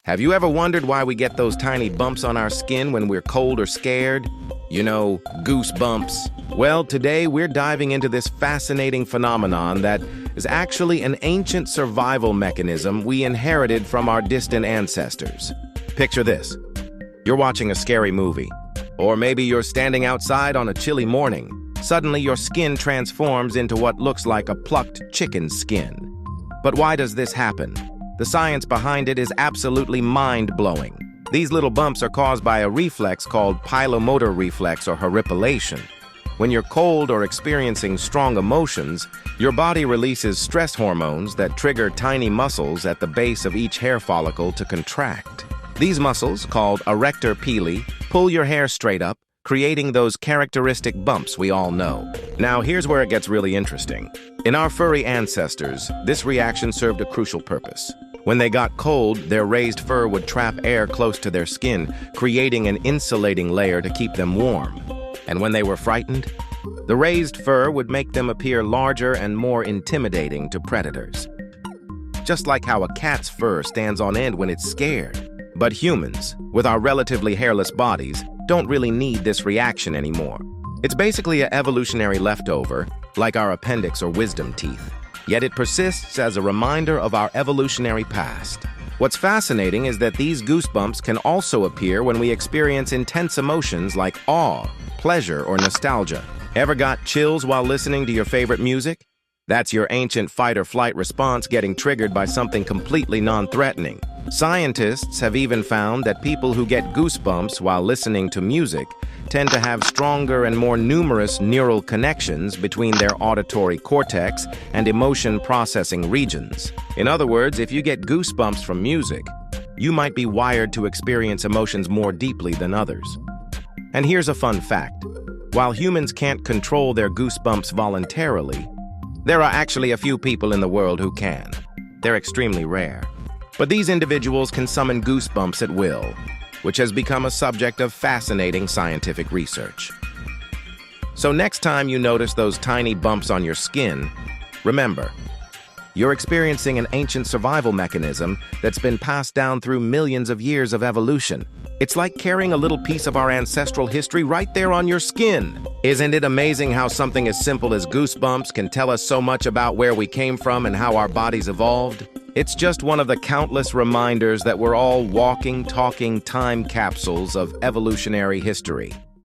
Have you ever wondered why we get those tiny bumps on our skin when we're cold or scared? You know, goosebumps. Well, today we're diving into this fascinating phenomenon that is actually an ancient survival mechanism we inherited from our distant ancestors. Picture this. You're watching a scary movie. Or maybe you're standing outside on a chilly morning. Suddenly your skin transforms into what looks like a plucked chicken's skin. But why does this happen? The science behind it is absolutely mind-blowing. These little bumps are caused by a reflex called pilomotor reflex or horripilation. When you're cold or experiencing strong emotions, your body releases stress hormones that trigger tiny muscles at the base of each hair follicle to contract. These muscles, called erector pili, pull your hair straight up, creating those characteristic bumps we all know. Now, here's where it gets really interesting. In our furry ancestors, this reaction served a crucial purpose. When they got cold, their raised fur would trap air close to their skin, creating an insulating layer to keep them warm. And when they were frightened, the raised fur would make them appear larger and more intimidating to predators. Just like how a cat's fur stands on end when it's scared. But humans, with our relatively hairless bodies, don't really need this reaction anymore. It's basically an evolutionary leftover, like our appendix or wisdom teeth. Yet it persists as a reminder of our evolutionary past. What's fascinating is that these goosebumps can also appear when we experience intense emotions like awe, pleasure, or nostalgia. Ever got chills while listening to your favorite music? That's your ancient fight-or-flight response getting triggered by something completely non-threatening. Scientists have even found that people who get goosebumps while listening to music tend to have stronger and more numerous neural connections between their auditory cortex and emotion processing regions. In other words, if you get goosebumps from music, you might be wired to experience emotions more deeply than others. And here's a fun fact. While humans can't control their goosebumps voluntarily, there are actually a few people in the world who can. They're extremely rare. But these individuals can summon goosebumps at will, which has become a subject of fascinating scientific research. So next time you notice those tiny bumps on your skin, remember, you're experiencing an ancient survival mechanism that's been passed down through millions of years of evolution. It's like carrying a little piece of our ancestral history right there on your skin. Isn't it amazing how something as simple as goosebumps can tell us so much about where we came from and how our bodies evolved? It's just one of the countless reminders that we're all walking, talking time capsules of evolutionary history.